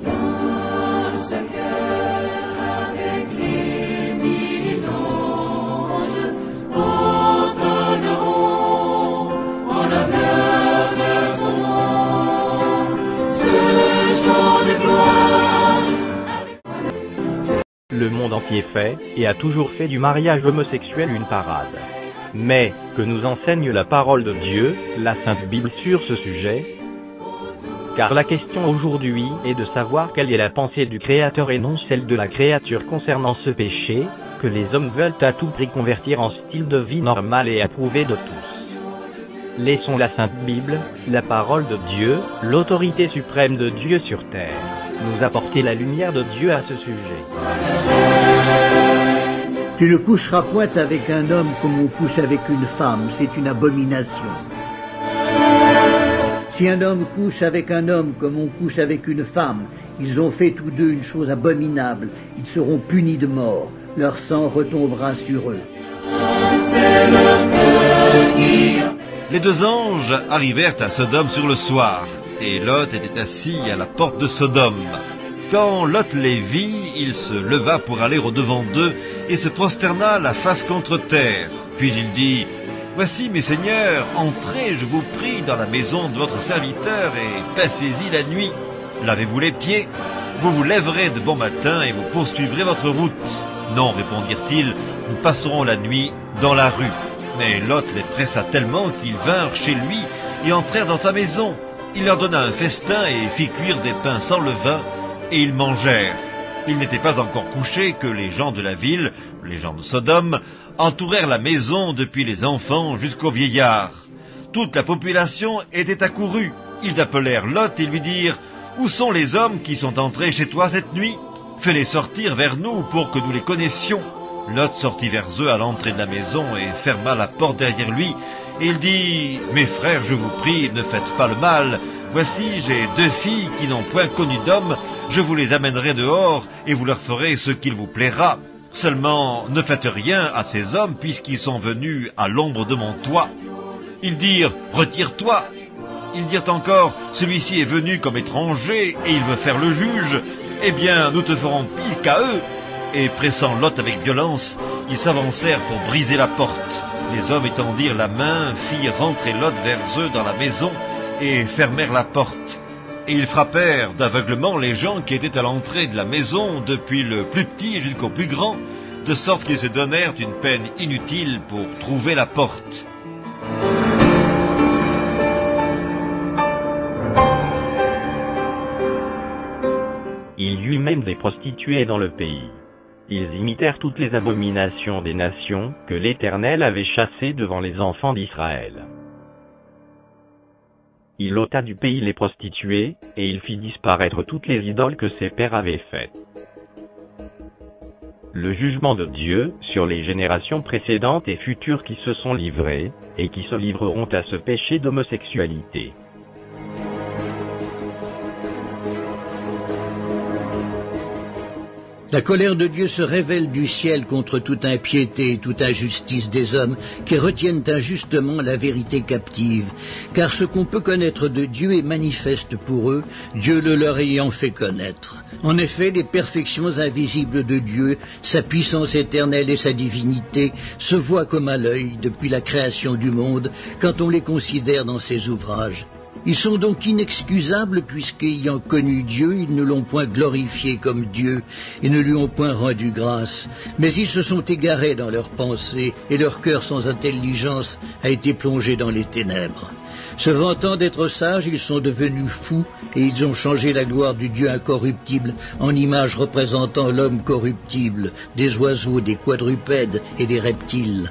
d'un seul cœur avec les milliers d'anges, entonneront en l'honneur de son nom ce chant de gloire. Le monde entier fait, et a toujours fait du mariage homosexuel une parade. Mais, que nous enseigne la parole de Dieu, la Sainte Bible sur ce sujet? Car la question aujourd'hui est de savoir quelle est la pensée du Créateur et non celle de la créature concernant ce péché, que les hommes veulent à tout prix convertir en style de vie normal et approuvé de tous. Laissons la Sainte Bible, la parole de Dieu, l'autorité suprême de Dieu sur terre, nous apporter la lumière de Dieu à ce sujet. Tu ne coucheras point avec un homme comme on couche avec une femme, c'est une abomination. Si un homme couche avec un homme comme on couche avec une femme, ils ont fait tous deux une chose abominable, ils seront punis de mort, leur sang retombera sur eux. Les deux anges arrivèrent à Sodome sur le soir, et Lot était assis à la porte de Sodome. Quand Lot les vit, il se leva pour aller au-devant d'eux et se prosterna la face contre terre. Puis il dit: « Voici, mes seigneurs, entrez, je vous prie, dans la maison de votre serviteur et passez-y la nuit. Lavez-vous les pieds, vous vous lèverez de bon matin et vous poursuivrez votre route. » « Non, répondirent-ils, nous passerons la nuit dans la rue. » Mais Lot les pressa tellement qu'ils vinrent chez lui et entrèrent dans sa maison. Il leur donna un festin et fit cuire des pains sans levain, et ils mangèrent. Ils n'étaient pas encore couchés que les gens de la ville, les gens de Sodome, entourèrent la maison depuis les enfants jusqu'aux vieillards. Toute la population était accourue. Ils appelèrent Lot et lui dirent: « Où sont les hommes qui sont entrés chez toi cette nuit? Fais-les sortir vers nous pour que nous les connaissions. » Lot sortit vers eux à l'entrée de la maison et ferma la porte derrière lui. Et il dit: « Mes frères, je vous prie, ne faites pas le mal. Voici, j'ai deux filles qui n'ont point connu d'homme. Je vous les amènerai dehors et vous leur ferez ce qu'il vous plaira. Seulement, ne faites rien à ces hommes puisqu'ils sont venus à l'ombre de mon toit. » Ils dirent: « Retire-toi. » Ils dirent encore: « Celui-ci est venu comme étranger et il veut faire le juge. Eh bien, nous te ferons pire qu'à eux. » Et pressant Lot avec violence, ils s'avancèrent pour briser la porte. Les hommes étendirent la main, firent rentrer Lot vers eux dans la maison et fermèrent la porte. Et ils frappèrent d'aveuglement les gens qui étaient à l'entrée de la maison, depuis le plus petit jusqu'au plus grand, de sorte qu'ils se donnèrent une peine inutile pour trouver la porte. Il y eut même des prostituées dans le pays. Ils imitèrent toutes les abominations des nations que l'Éternel avait chassées devant les enfants d'Israël. Il ôta du pays les prostituées, et il fit disparaître toutes les idoles que ses pères avaient faites. Le jugement de Dieu sur les générations précédentes et futures qui se sont livrées, et qui se livreront à ce péché d'homosexualité. La colère de Dieu se révèle du ciel contre toute impiété et toute injustice des hommes qui retiennent injustement la vérité captive, car ce qu'on peut connaître de Dieu est manifeste pour eux, Dieu le leur ayant fait connaître. En effet, les perfections invisibles de Dieu, sa puissance éternelle et sa divinité, se voient comme à l'œil depuis la création du monde, quand on les considère dans ses ouvrages. Ils sont donc inexcusables puisqu'ayant connu Dieu, ils ne l'ont point glorifié comme Dieu et ne lui ont point rendu grâce. Mais ils se sont égarés dans leurs pensées et leur cœur sans intelligence a été plongé dans les ténèbres. Se vantant d'être sages, ils sont devenus fous et ils ont changé la gloire du Dieu incorruptible en image représentant l'homme corruptible, des oiseaux, des quadrupèdes et des reptiles.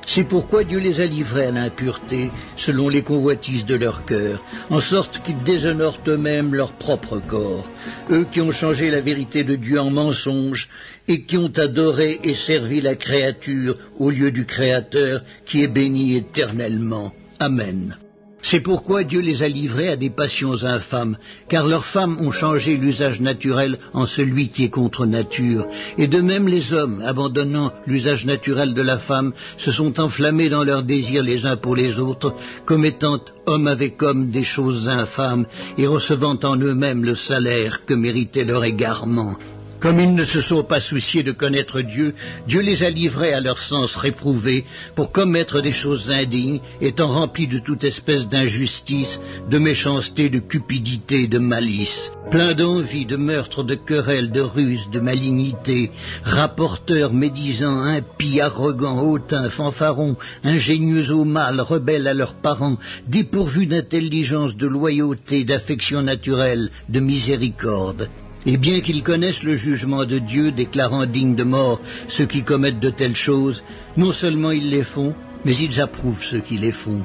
C'est pourquoi Dieu les a livrés à l'impureté, selon les convoitises de leur cœur, en sorte qu'ils déshonorent eux-mêmes leur propre corps, eux qui ont changé la vérité de Dieu en mensonge, et qui ont adoré et servi la créature au lieu du Créateur, qui est béni éternellement. Amen. C'est pourquoi Dieu les a livrés à des passions infâmes, car leurs femmes ont changé l'usage naturel en celui qui est contre nature. Et de même les hommes, abandonnant l'usage naturel de la femme, se sont enflammés dans leurs désirs les uns pour les autres, commettant homme avec homme des choses infâmes, et recevant en eux-mêmes le salaire que méritait leur égarement. Comme ils ne se sont pas souciés de connaître Dieu, Dieu les a livrés à leur sens réprouvé pour commettre des choses indignes, étant remplis de toute espèce d'injustice, de méchanceté, de cupidité, de malice. Pleins d'envie, de meurtre, de querelles, de ruse, de malignité, rapporteurs, médisants, impies, arrogants, hautains, fanfarons, ingénieux au mal, rebelles à leurs parents, dépourvus d'intelligence, de loyauté, d'affection naturelle, de miséricorde. Et bien qu'ils connaissent le jugement de Dieu, déclarant dignes de mort ceux qui commettent de telles choses, non seulement ils les font, mais ils approuvent ceux qui les font.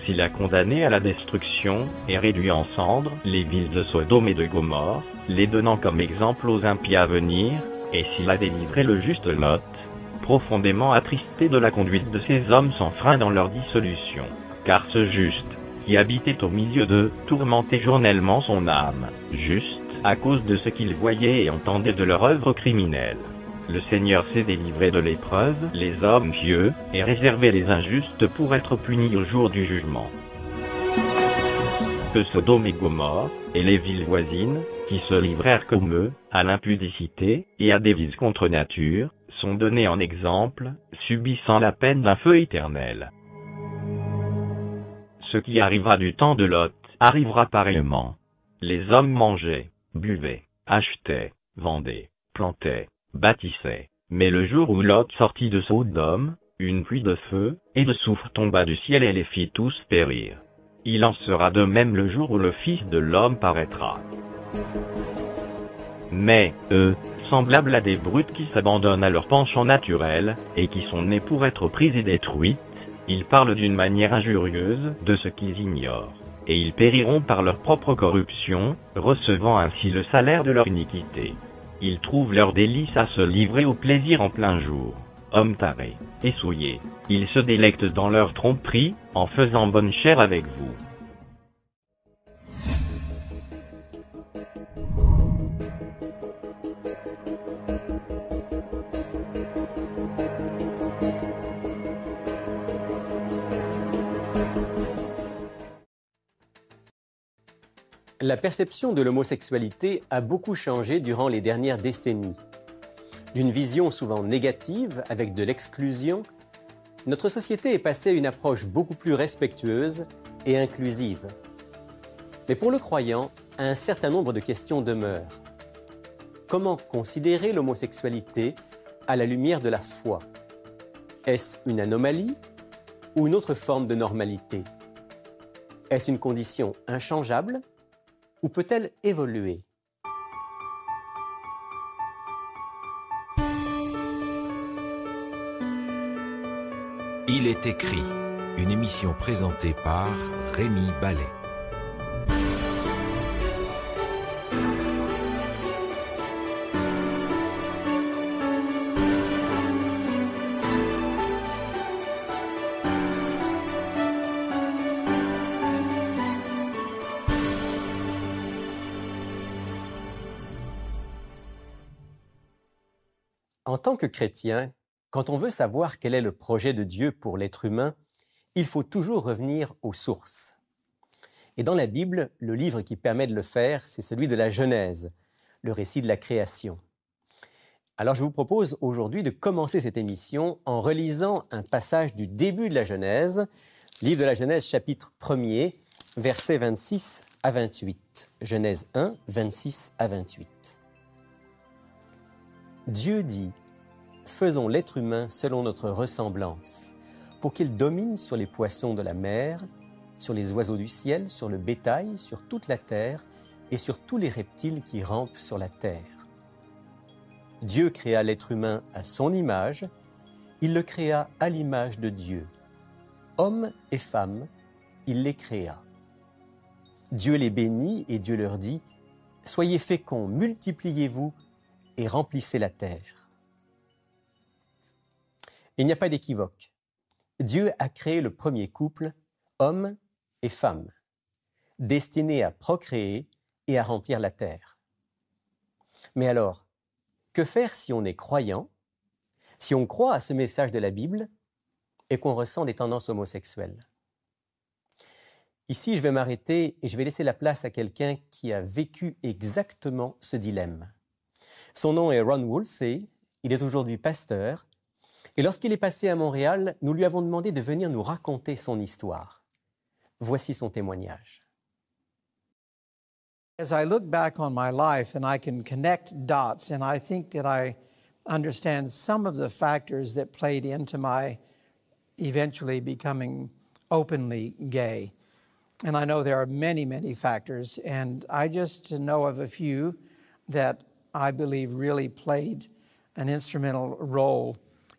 S'il a condamné à la destruction et réduit en cendres les villes de Sodome et de Gomorrhe, les donnant comme exemple aux impies à venir, et s'il a délivré le juste Lot, profondément attristé de la conduite de ces hommes sans frein dans leur dissolution, car ce juste, qui habitait au milieu d'eux, tourmentait journellement son âme, juste, à cause de ce qu'il voyait et entendait de leur œuvre criminelle. Le Seigneur s'est délivré de l'épreuve, les hommes pieux, et réservé les injustes pour être punis au jour du jugement. Que Sodome et Gomorrhe, et les villes voisines, qui se livrèrent comme eux, à l'impudicité, et à des vices contre nature, sont donnés en exemple, subissant la peine d'un feu éternel. Ce qui arriva du temps de Lot, arrivera pareillement. Les hommes mangeaient, buvaient, achetaient, vendaient, plantaient, bâtissaient. Mais le jour où Lot sortit de Sodome, une pluie de feu et de soufre tomba du ciel et les fit tous périr. Il en sera de même le jour où le Fils de l'homme paraîtra. Mais, eux, semblables à des brutes qui s'abandonnent à leur penchant naturel, et qui sont nés pour être pris et détruits, ils parlent d'une manière injurieuse de ce qu'ils ignorent, et ils périront par leur propre corruption, recevant ainsi le salaire de leur iniquité. Ils trouvent leur délice à se livrer au plaisir en plein jour. Hommes tarés et souillés, ils se délectent dans leur tromperie, en faisant bonne chère avec vous. La perception de l'homosexualité a beaucoup changé durant les dernières décennies. D'une vision souvent négative, avec de l'exclusion, notre société est passée à une approche beaucoup plus respectueuse et inclusive. Mais pour le croyant, un certain nombre de questions demeurent. Comment considérer l'homosexualité à la lumière de la foi? Est-ce une anomalie ou une autre forme de normalité? Est-ce une condition inchangeable ou peut-elle évoluer? Il est écrit, une émission présentée par Rémi Ballet. En tant que chrétien, quand on veut savoir quel est le projet de Dieu pour l'être humain, il faut toujours revenir aux sources. Et dans la Bible, le livre qui permet de le faire, c'est celui de la Genèse, le récit de la création. Alors je vous propose aujourd'hui de commencer cette émission en relisant un passage du début de la Genèse, livre de la Genèse chapitre 1er, versets 26 à 28. Genèse 1, 26 à 28. Dieu dit: « Faisons l'être humain selon notre ressemblance, pour qu'il domine sur les poissons de la mer, sur les oiseaux du ciel, sur le bétail, sur toute la terre et sur tous les reptiles qui rampent sur la terre. » Dieu créa l'être humain à son image, il le créa à l'image de Dieu. Hommes et femmes, il les créa. Dieu les bénit et Dieu leur dit: « Soyez féconds, multipliez-vous et remplissez la terre. Il n'y a pas d'équivoque. Dieu a créé le premier couple, homme et femme, destinés à procréer et à remplir la terre. Mais alors, que faire si on est croyant, si on croit à ce message de la Bible et qu'on ressent des tendances homosexuelles? Ici, je vais m'arrêter et je vais laisser la place à quelqu'un qui a vécu exactement ce dilemme. Son nom est Ron Woolsey, il est aujourd'hui pasteur, et lorsqu'il est passé à Montréal, nous lui avons demandé de venir nous raconter son histoire. Voici son témoignage. As I look back on my life and I can connect dots, and I think that I understand some of the factors that played into my eventually becoming openly gay. And I know there are many, many factors, and I just know of a few that I believe really played an instrumental role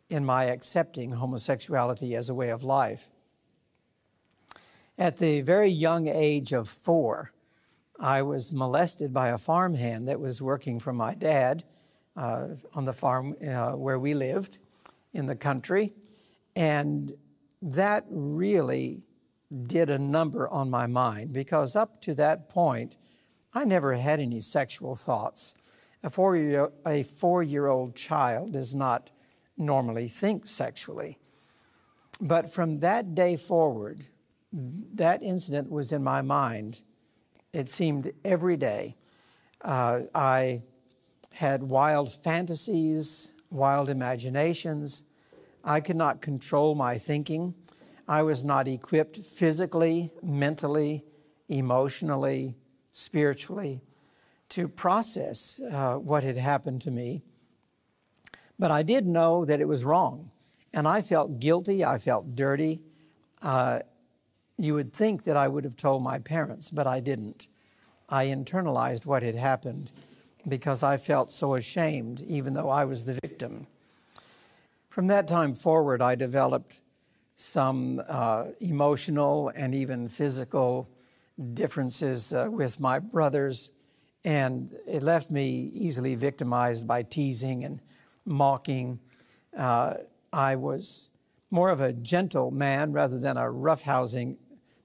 in my accepting homosexuality as a way of life. At the very young age of 4, I was molested by a farmhand that was working for my dad on the farm where we lived in the country, and that really did a number on my mind, because up to that point, I never had any sexual thoughts. A four-year-old child does not normally think sexually. But from that day forward, that incident was in my mind. It seemed every day. I had wild fantasies, wild imaginations. I could not control my thinking. I was not equipped physically, mentally, emotionally, spiritually to process what had happened to me. But I did know that it was wrong, and I felt guilty. I felt dirty. You would think that I would have told my parents, but I didn't. I internalized what had happened because I felt so ashamed, even though I was the victim. From that time forward, I developed some emotional and even physical differences with my brothers, and it left me easily victimized by teasing and mocking. I was more of a gentle man rather than a roughhousing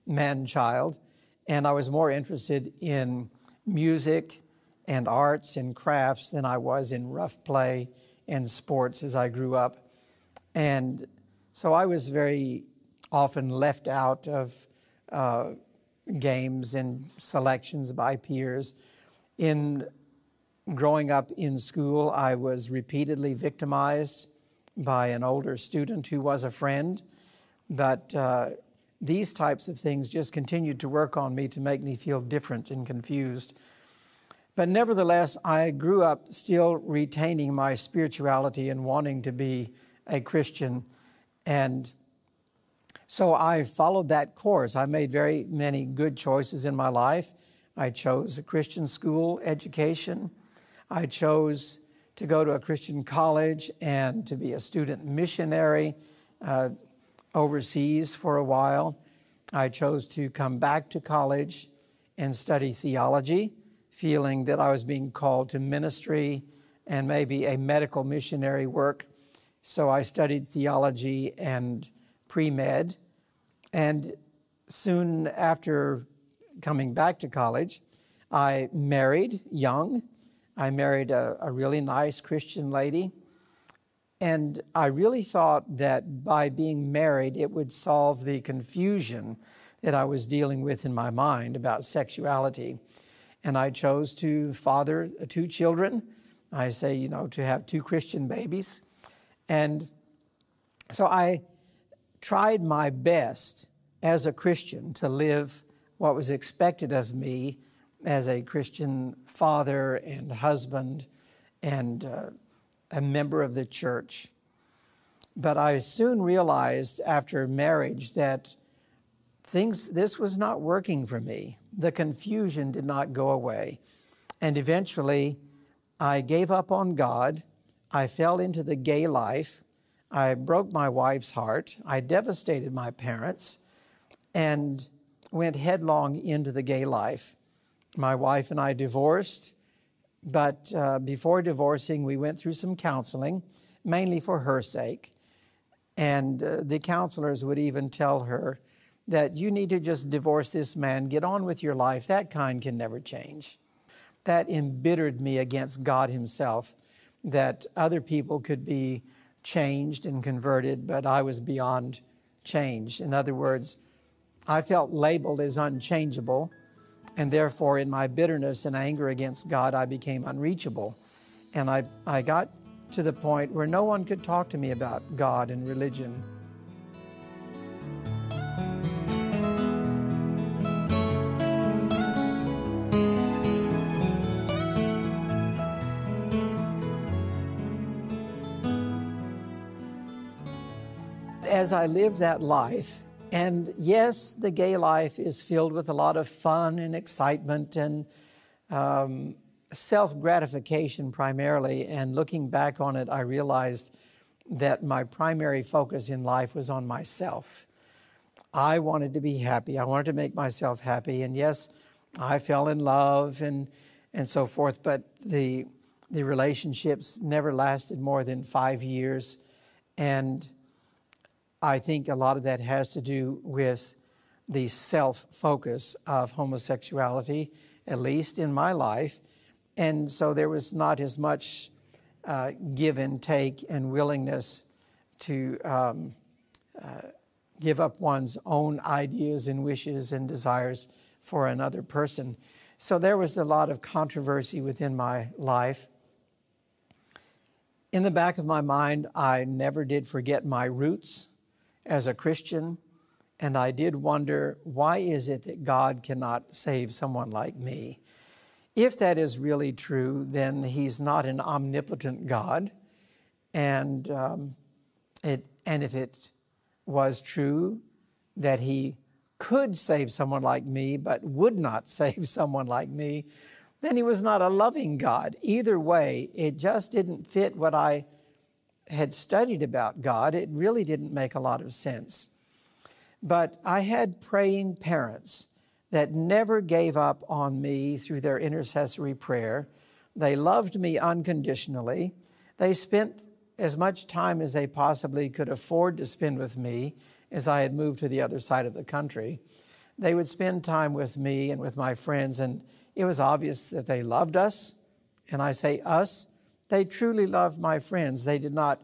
man-child, and I was more interested in music and arts and crafts than I was in rough play and sports as I grew up. And so I was very often left out of games and selections by peers. In growing up in school, I was repeatedly victimized by an older student who was a friend, but these types of things just continued to work on me to make me feel different and confused. But nevertheless, I grew up still retaining my spirituality and wanting to be a Christian. And so I followed that course. I made very many good choices in my life. I chose a Christian school education. I chose to go to a Christian college and to be a student missionary overseas for a while. I chose to come back to college and study theology, feeling that I was being called to ministry and maybe a medical missionary work. So I studied theology and pre-med. And soon after coming back to college, I married young. I married a really nice Christian lady. And I really thought that by being married, it would solve the confusion that I was dealing with in my mind about sexuality. And I chose to father 2 children. I say, to have 2 Christian babies. And so I tried my best as a Christian to live what was expected of me as a Christian father and husband and a member of the church. But I soon realized after marriage that this was not working for me. The confusion did not go away. And eventually, I gave up on God. I fell into the gay life. I broke my wife's heart. I devastated my parents and went headlong into the gay life. My wife and I divorced, but before divorcing, we went through some counseling, mainly for her sake. And the counselors would even tell her that you need to just divorce this man, get on with your life. That kind can never change. That embittered me against God himself, that other people could be changed and converted, but I was beyond change. In other words, I felt labeled as unchangeable, and therefore in my bitterness and anger against God, I became unreachable. And I got to the point where no one could talk to me about God and religion. As I lived that life, and yes, the gay life is filled with a lot of fun and excitement and self-gratification primarily, and looking back on it, I realized that my primary focus in life was on myself. I wanted to be happy. I wanted to make myself happy, and yes, I fell in love and so forth, but the relationships never lasted more than 5 years, and I think a lot of that has to do with the self-focus of homosexuality, at least in my life. And so there was not as much give and take and willingness to give up one's own ideas and wishes and desires for another person. So there was a lot of controversy within my life. In the back of my mind, I never did forget my roots as a Christian, and I did wonder, why is it that God cannot save someone like me? If that is really true, then he's not an omnipotent God, and if it was true that he could save someone like me but would not save someone like me, then he was not a loving God. Either way, it just didn't fit what I had studied about God. It really didn't make a lot of sense. But I had praying parents that never gave up on me through their intercessory prayer. They loved me unconditionally. They spent as much time as they possibly could afford to spend with me, as I had moved to the other side of the country. They would spend time with me and with my friends, and it was obvious that they loved us. And I say us, they truly loved my friends. They did not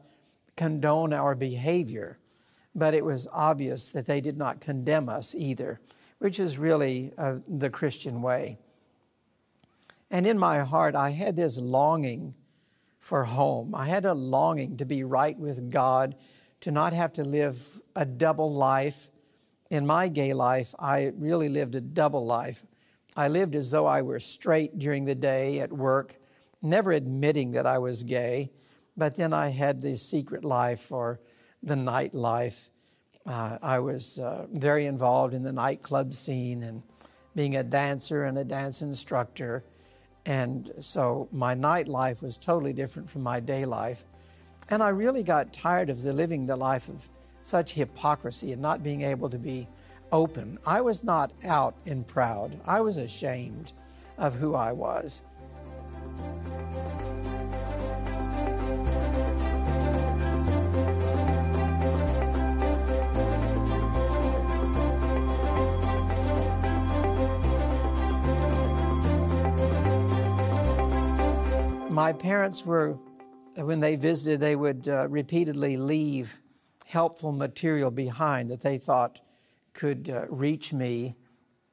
condone our behavior, but it was obvious that they did not condemn us either, which is really the Christian way. And in my heart, I had this longing for home. I had a longing to be right with God, to not have to live a double life. In my gay life, I really lived a double life. I lived as though I were straight during the day at work, never admitting that I was gay, but then I had this secret life or the night life. I was very involved in the nightclub scene and being a dancer and a dance instructor. And so my night life was totally different from my day life. And I really got tired of living the life of such hypocrisy and not being able to be open. I was not out and proud. I was ashamed of who I was. My parents were, when they visited, they would repeatedly leave helpful material behind that they thought could reach me,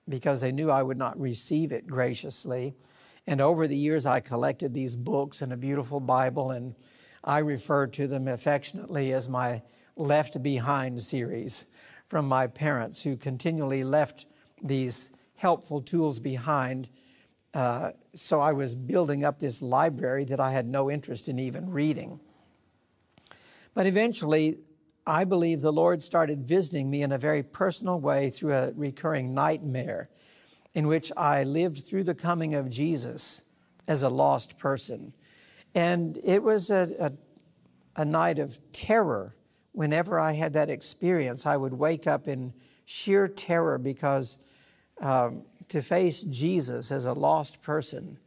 because they knew I would not receive it graciously. And over the years, I collected these books and a beautiful Bible, and I refer to them affectionately as my Left Behind series from my parents, who continually left these helpful tools behind. So I was building up this library that I had no interest in even reading. But eventually, I believe the Lord started visiting me in a very personal way through a recurring nightmare in which I lived through the coming of Jesus as a lost person. And it was a night of terror. Whenever I had that experience, I would wake up in sheer terror because to face Jesus as a lost person,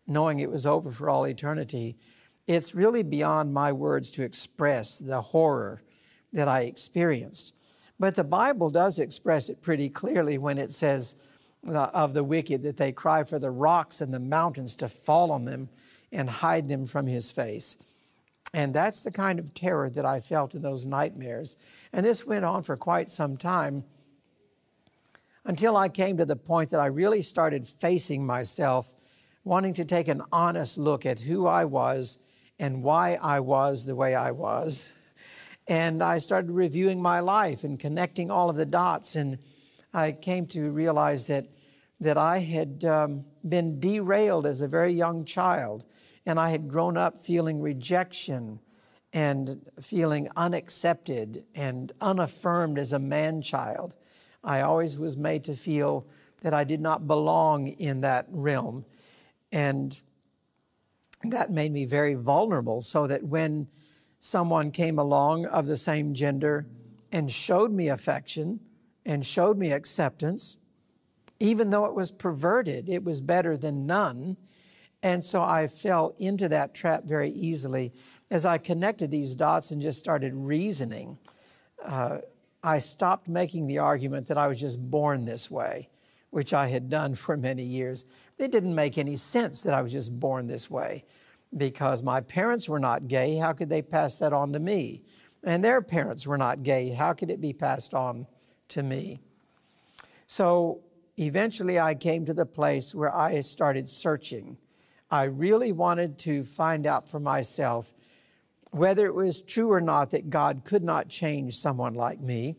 knowing it was over for all eternity, it's really beyond my words to express the horror that I experienced. But the Bible does express it pretty clearly when it says of the wicked that they cry for the rocks and the mountains to fall on them and hide them from His face. And that's the kind of terror that I felt in those nightmares. And this went on for quite some time until I came to the point that I really started facing myself, wanting to take an honest look at who I was and why I was the way I was. And I started reviewing my life and connecting all of the dots. And I came to realize that I had been derailed as a very young child. And I had grown up feeling rejection and feeling unaccepted and unaffirmed as a man-child. I always was made to feel that I did not belong in that realm. And that made me very vulnerable, so that when someone came along of the same gender and showed me affection and showed me acceptance, even though it was perverted, it was better than none. And so I fell into that trap very easily. As I connected these dots and just started reasoning, I stopped making the argument that I was just born this way, which I had done for many years. It didn't make any sense that I was just born this way, because my parents were not gay. How could they pass that on to me? And their parents were not gay. How could it be passed on to me? So eventually I came to the place where I started searching. I really wanted to find out for myself whether it was true or not that God could not change someone like me.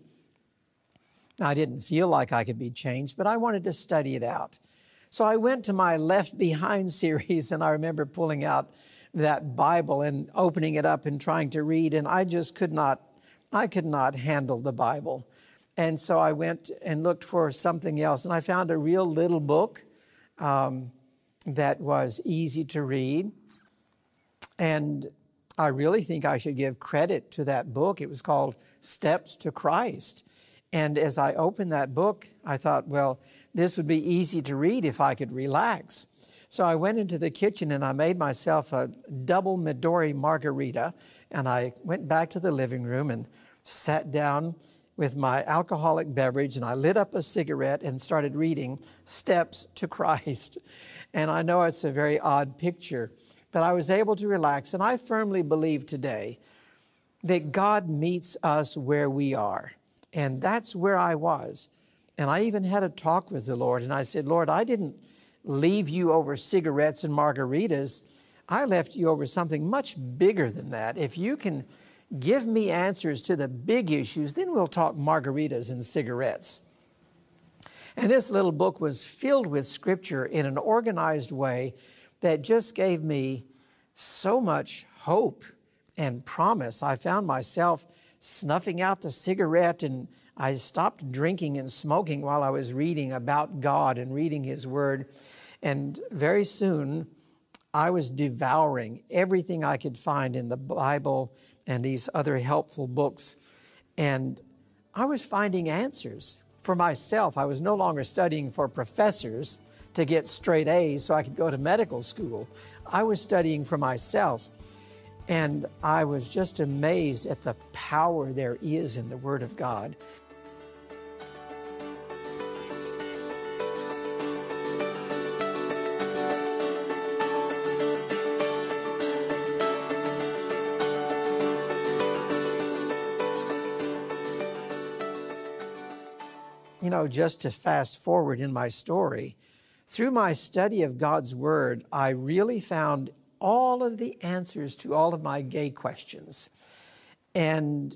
I didn't feel like I could be changed, but I wanted to study it out. So I went to my Left Behind series, and I remember pulling out that Bible and opening it up and trying to read, and I could not handle the Bible. And so I went and looked for something else, and I found a real little book that was easy to read. And I really think I should give credit to that book. It was called Steps to Christ. And as I opened that book, I thought, well, this would be easy to read if I could relax. So I went into the kitchen and I made myself a double Midori margarita. And I went back to the living room and sat down with my alcoholic beverage, and I lit up a cigarette and started reading Steps to Christ. And I know it's a very odd picture, but I was able to relax. And I firmly believe today that God meets us where we are. And that's where I was. And I even had a talk with the Lord, and I said, Lord, I didn't leave you over cigarettes and margaritas. I left you over something much bigger than that. If you can give me answers to the big issues, then we'll talk margaritas and cigarettes. And this little book was filled with scripture in an organized way that just gave me so much hope and promise. I found myself snuffing out the cigarette, and I stopped drinking and smoking while I was reading about God and reading His Word. And very soon, I was devouring everything I could find in the Bible and these other helpful books. And I was finding answers for myself. I was no longer studying for professors to get straight A's so I could go to medical school. I was studying for myself. And I was just amazed at the power there is in the Word of God. You know, just to fast forward in my story, through my study of God's Word, I really found all of the answers to all of my gay questions. And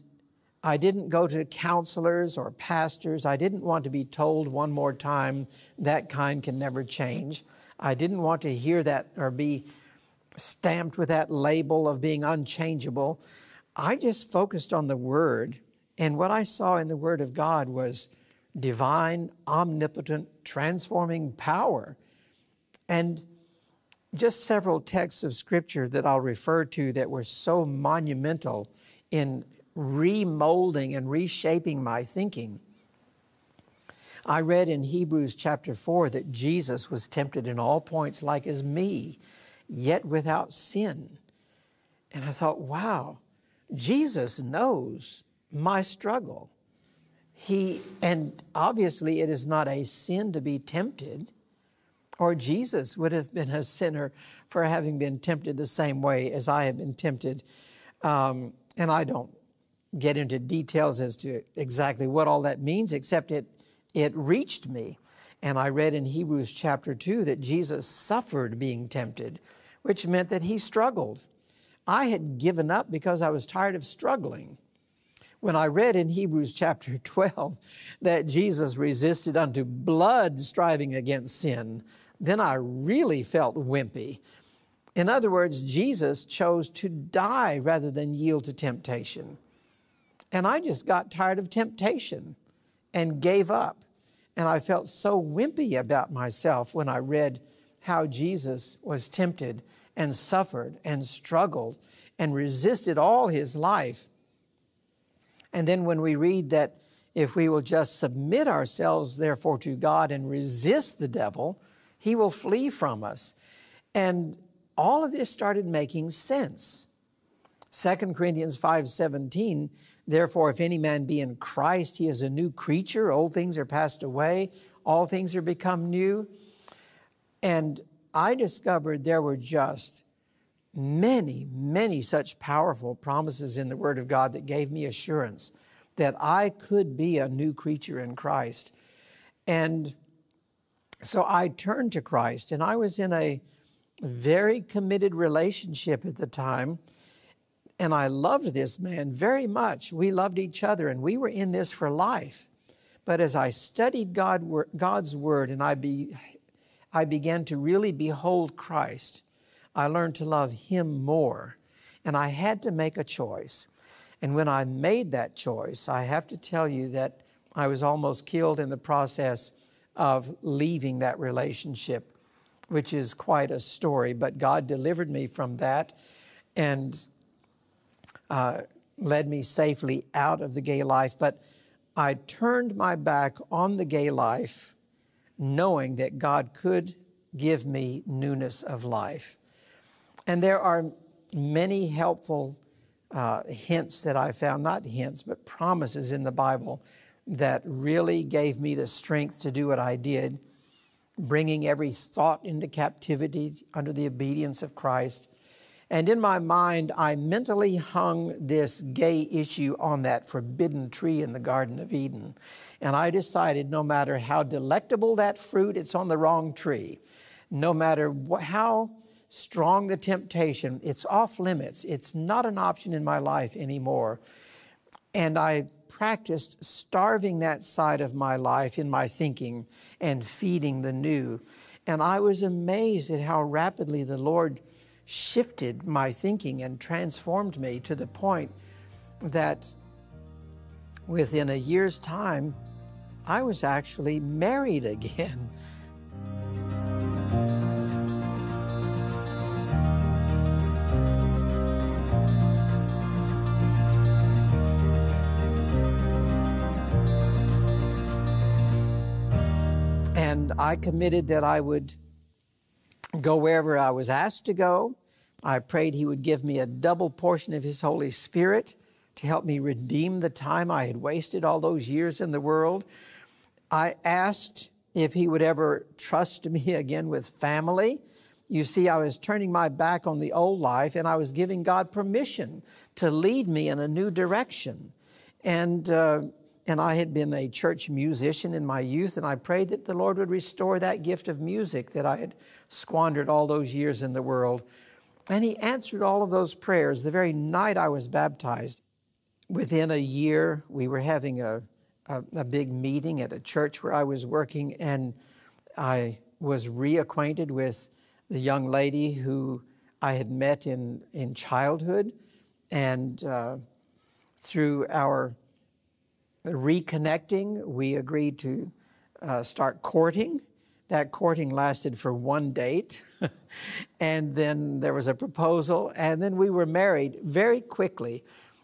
I didn't go to counselors or pastors. I didn't want to be told one more time, that kind can never change. I didn't want to hear that or be stamped with that label of being unchangeable. I just focused on the Word. And what I saw in the Word of God was divine, omnipotent, transforming power. And just several texts of Scripture that I'll refer to that were so monumental in remolding and reshaping my thinking. I read in Hebrews chapter 4 that Jesus was tempted in all points like as me, yet without sin. And I thought, wow, Jesus knows my struggle. And obviously it is not a sin to be tempted, or Jesus would have been a sinner for having been tempted the same way as I have been tempted. And I don't get into details as to exactly what all that means, except it reached me. And I read in Hebrews chapter 2 that Jesus suffered being tempted, which meant that he struggled. I had given up because I was tired of struggling. When I read in Hebrews chapter 12 that Jesus resisted unto blood, striving against sin, then I really felt wimpy. In other words, Jesus chose to die rather than yield to temptation. And I just got tired of temptation and gave up. And I felt so wimpy about myself when I read how Jesus was tempted and suffered and struggled and resisted all his life. And then when we read that if we will just submit ourselves, therefore, to God and resist the devil, he will flee from us. And all of this started making sense. 2 Corinthians 5:17, therefore, if any man be in Christ, he is a new creature. Old things are passed away. All things are become new. And I discovered there were just many, many such powerful promises in the Word of God that gave me assurance that I could be a new creature in Christ. And so I turned to Christ, and I was in a very committed relationship at the time, and I loved this man very much. We loved each other, and we were in this for life. But as I studied God's Word and I began to really behold Christ, I learned to love Him more, and I had to make a choice. And when I made that choice, I have to tell you that I was almost killed in the process of leaving that relationship, which is quite a story. But God delivered me from that and led me safely out of the gay life. But I turned my back on the gay life, knowing that God could give me newness of life. And there are many helpful hints that I found, not hints, but promises in the Bible that really gave me the strength to do what I did, bringing every thought into captivity under the obedience of Christ. And in my mind, I mentally hung this gay issue on that forbidden tree in the Garden of Eden. And I decided no matter how delectable that fruit, it's on the wrong tree. No matter how strong the temptation, it's off limits. It's not an option in my life anymore. And I practiced starving that side of my life in my thinking and feeding the new. And I was amazed at how rapidly the Lord shifted my thinking and transformed me to the point that within a year's time, I was actually married again. And I committed that I would go wherever I was asked to go. I prayed He would give me a double portion of His Holy Spirit to help me redeem the time I had wasted all those years in the world. I asked if He would ever trust me again with family. You see, I was turning my back on the old life, and I was giving God permission to lead me in a new direction. And I had been a church musician in my youth, and I prayed that the Lord would restore that gift of music that I had squandered all those years in the world. And He answered all of those prayers the very night I was baptized. Within a year, we were having a big meeting at a church where I was working, and I was reacquainted with the young lady who I had met in childhood. And through our reconnecting, we agreed to start courting. That courting lasted for one date, and then there was a proposal, and then we were married very quickly.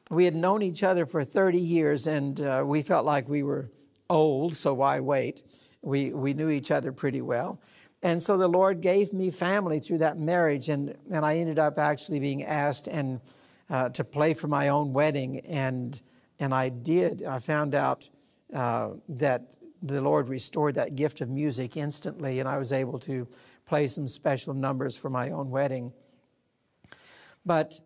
We had known each other for 30 years, and we felt like we were old, so why wait? We knew each other pretty well. And so the Lord gave me family through that marriage, and I ended up actually being asked to play for my own wedding, and I did. I found out that the Lord restored that gift of music instantly, and I was able to play some special numbers for my own wedding. But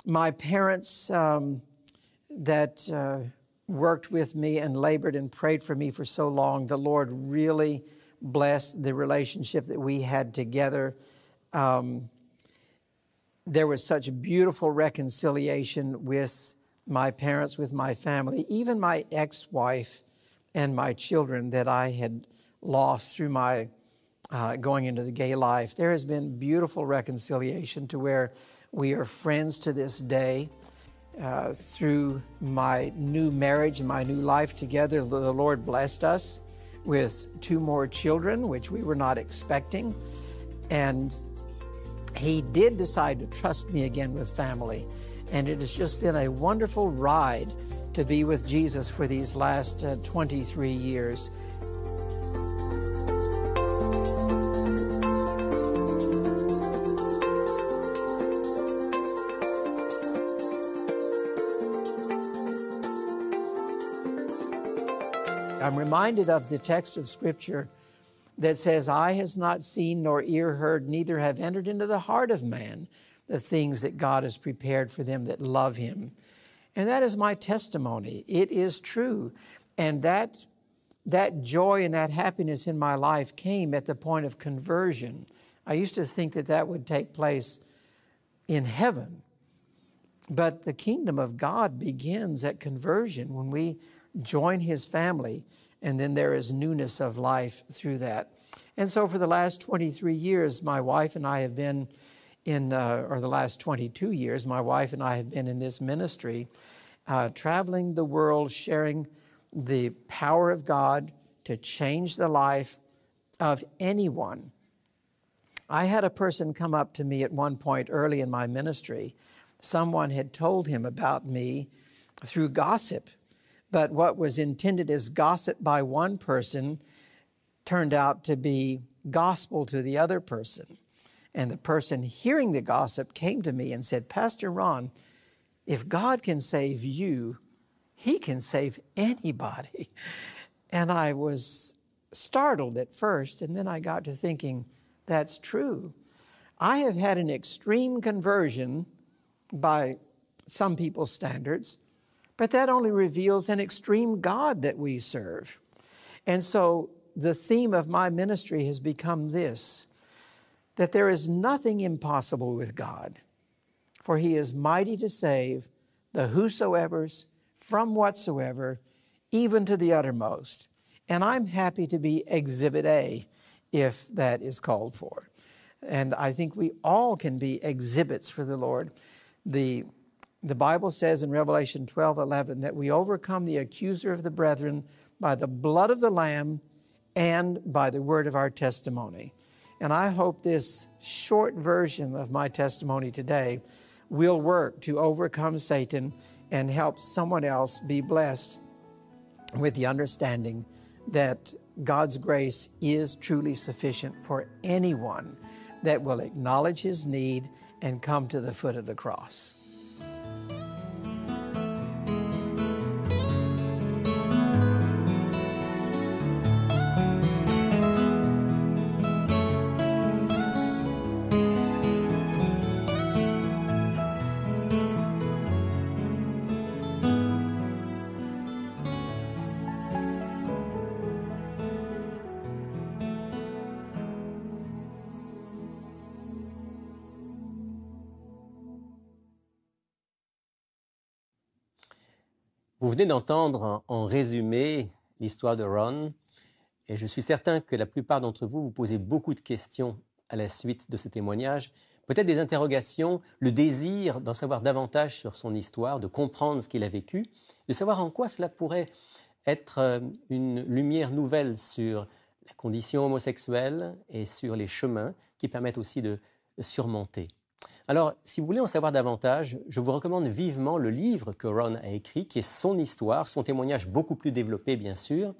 my parents that worked with me and labored and prayed for me for so long, the Lord really blessed the relationship that we had together. There was such beautiful reconciliation with my parents, with my family, even my ex-wife and my children that I had lost through my going into the gay life. There has been beautiful reconciliation to where we are friends to this day. Through my new marriage and my new life together, the Lord blessed us with 2 more children, which we were not expecting. And He did decide to trust me again with family. And it has just been a wonderful ride to be with Jesus for these last 23 years. I'm reminded of the text of Scripture that says, "Eye has not seen, nor ear heard, neither have entered into the heart of man the things that God has prepared for them that love Him." And that is my testimony. It is true. And that joy and that happiness in my life came at the point of conversion. I used to think that that would take place in heaven. But the kingdom of God begins at conversion when we join His family, and then there is newness of life through that. And so for the last 23 years, my wife and I have been or the last 22 years, my wife and I have been in this ministry, traveling the world, sharing the power of God to change the life of anyone. I had a person come up to me at one point early in my ministry. Someone had told him about me through gossip, but what was intended as gossip by one person turned out to be gospel to the other person. And the person hearing the gossip came to me and said, "Pastor Ron, if God can save you, He can save anybody." And I was startled at first, and then I got to thinking, that's true. I have had an extreme conversion by some people's standards, but that only reveals an extreme God that we serve. And so the theme of my ministry has become this, that there is nothing impossible with God, for He is mighty to save the whosoever's from whatsoever, even to the uttermost. And I'm happy to be Exhibit A, if that is called for. And I think we all can be exhibits for the Lord. The Bible says in Revelation 12:11 that we overcome the accuser of the brethren by the blood of the Lamb and by the word of our testimony. And I hope this short version of my testimony today will work to overcome Satan and help someone else be blessed with the understanding that God's grace is truly sufficient for anyone that will acknowledge his need and come to the foot of the cross. Vous venez d'entendre en résumé l'histoire de Ron, et je suis certain que la plupart d'entre vous vous posez beaucoup de questions à la suite de ce témoignage, peut-être des interrogations, le désir d'en savoir davantage sur son histoire, de comprendre ce qu'il a vécu, de savoir en quoi cela pourrait être une lumière nouvelle sur la condition homosexuelle et sur les chemins qui permettent aussi de surmonter. Alors, si vous voulez en savoir davantage, je vous recommande vivement le livre que Ron a écrit, qui est son histoire, son témoignage beaucoup plus développé, bien sûr,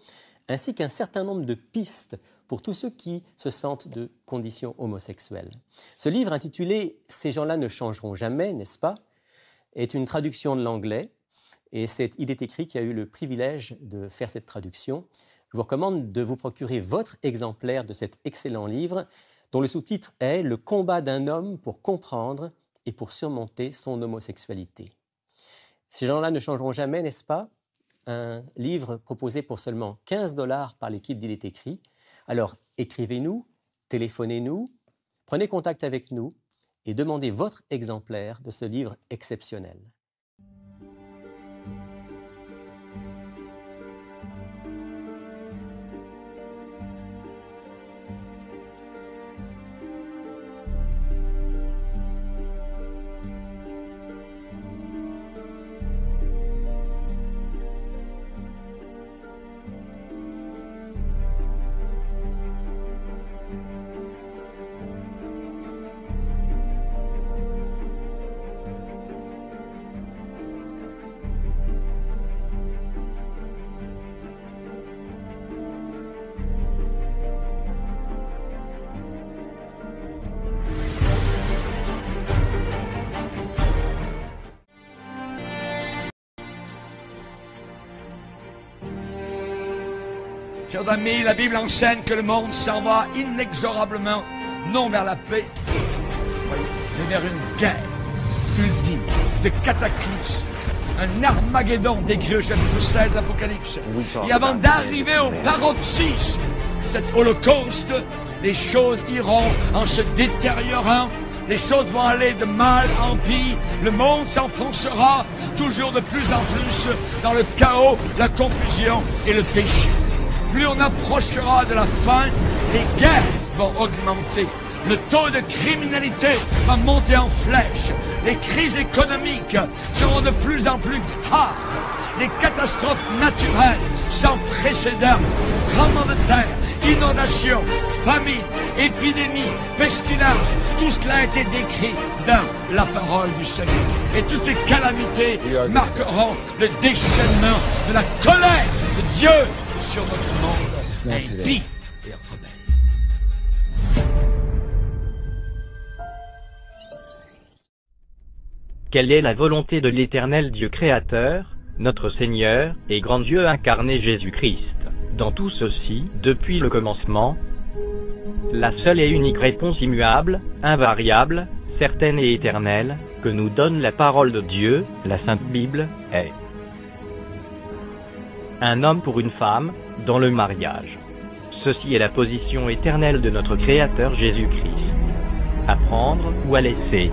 ainsi qu'un certain nombre de pistes pour tous ceux qui se sentent de condition homosexuelle. Ce livre, intitulé « Ces gens-là ne changeront jamais », n'est-ce pas, est une traduction de l'anglais, et il est écrit qui a eu le privilège de faire cette traduction. Je vous recommande de vous procurer votre exemplaire de cet excellent livre, dont le sous-titre est « Le combat d'un homme pour comprendre et pour surmonter son homosexualité ». Ces gens-là ne changeront jamais, n'est-ce pas? Un livre proposé pour seulement 15 $ par l'équipe d'Il est écrit. Alors, écrivez-nous, téléphonez-nous, prenez contact avec nous et demandez votre exemplaire de ce livre exceptionnel. Chers amis, la Bible enseigne que le monde s'en va inexorablement, non vers la paix, mais vers une guerre ultime, de cataclysme, un Armageddon décrit au chapitre 7 de l'Apocalypse. Et avant d'arriver au paroxysme, cet holocauste, les choses iront en se détériorant, les choses vont aller de mal en pire, le monde s'enfoncera toujours de plus en plus dans le chaos, la confusion et le péché. Plus on approchera de la fin, les guerres vont augmenter. Le taux de criminalité va monter en flèche. Les crises économiques seront de plus en plus graves. Les catastrophes naturelles sans précédent, tremblements de terre, inondations, famine, épidémies, pestilences, tout cela a été décrit dans la parole du Seigneur. Et toutes ces calamités marqueront le déchaînement de la colère de Dieu sur notre monde impie et rebelle. Quelle est la volonté de l'Éternel Dieu créateur, notre Seigneur et grand Dieu incarné Jésus-Christ? Dans tout ceci, depuis le commencement, la seule et unique réponse immuable, invariable, certaine et éternelle, que nous donne la parole de Dieu, la Sainte Bible, est un homme pour une femme, dans le mariage. Ceci est la position éternelle de notre Créateur Jésus-Christ. À prendre ou à laisser.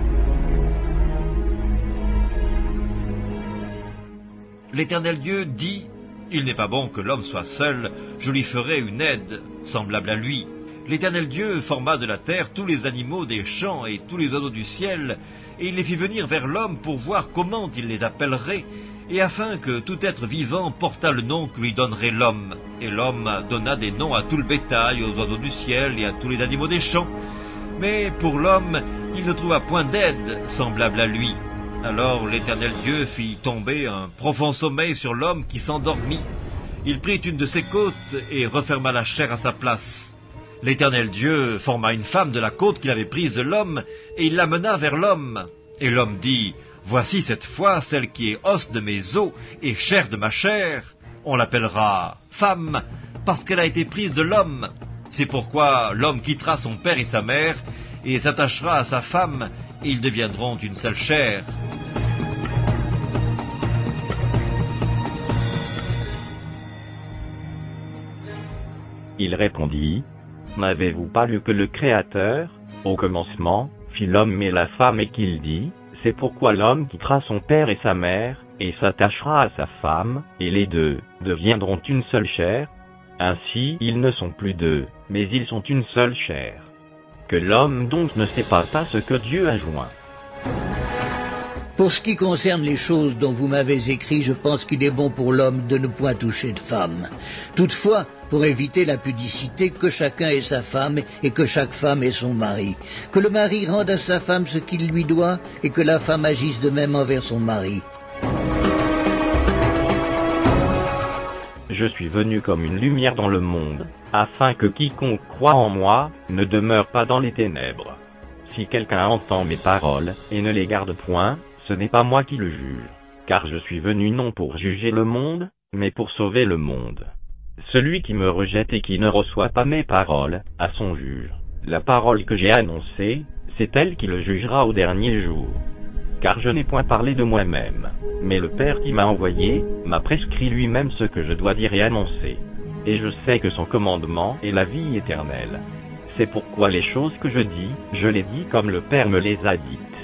L'Éternel Dieu dit, « Il n'est pas bon que l'homme soit seul, je lui ferai une aide semblable à lui. » L'Éternel Dieu forma de la terre tous les animaux des champs et tous les oiseaux du ciel, et il les fit venir vers l'homme pour voir comment il les appellerait, et afin que tout être vivant portât le nom que lui donnerait l'homme. Et l'homme donna des noms à tout le bétail, aux oiseaux du ciel et à tous les animaux des champs. Mais pour l'homme, il ne trouva point d'aide semblable à lui. Alors l'Éternel Dieu fit tomber un profond sommeil sur l'homme qui s'endormit. Il prit une de ses côtes et referma la chair à sa place. L'Éternel Dieu forma une femme de la côte qu'il avait prise de l'homme, et il l'amena vers l'homme. Et l'homme dit, « Voici cette fois celle qui est os de mes os et chair de ma chair. On l'appellera femme, parce qu'elle a été prise de l'homme. C'est pourquoi l'homme quittera son père et sa mère, et s'attachera à sa femme, et ils deviendront une seule chair. » Il répondit, « N'avez-vous pas lu que le Créateur, au commencement, fit l'homme et la femme et qu'il dit, c'est pourquoi l'homme quittera son père et sa mère, et s'attachera à sa femme, et les deux deviendront une seule chair. Ainsi ils ne sont plus deux, mais ils sont une seule chair. Que l'homme donc ne sépare pas ce que Dieu a joint. » Pour ce qui concerne les choses dont vous m'avez écrit, je pense qu'il est bon pour l'homme de ne point toucher de femme. Toutefois, pour éviter la pudicité, que chacun ait sa femme et que chaque femme ait son mari. Que le mari rende à sa femme ce qu'il lui doit et que la femme agisse de même envers son mari. Je suis venu comme une lumière dans le monde, afin que quiconque croit en moi ne demeure pas dans les ténèbres. Si quelqu'un entend mes paroles et ne les garde point, ce n'est pas moi qui le juge, car je suis venu non pour juger le monde, mais pour sauver le monde. Celui qui me rejette et qui ne reçoit pas mes paroles a son juge. La parole que j'ai annoncée, c'est elle qui le jugera au dernier jour. Car je n'ai point parlé de moi-même, mais le Père qui m'a envoyé m'a prescrit lui-même ce que je dois dire et annoncer. Et je sais que son commandement est la vie éternelle. C'est pourquoi les choses que je dis, je les dis comme le Père me les a dites.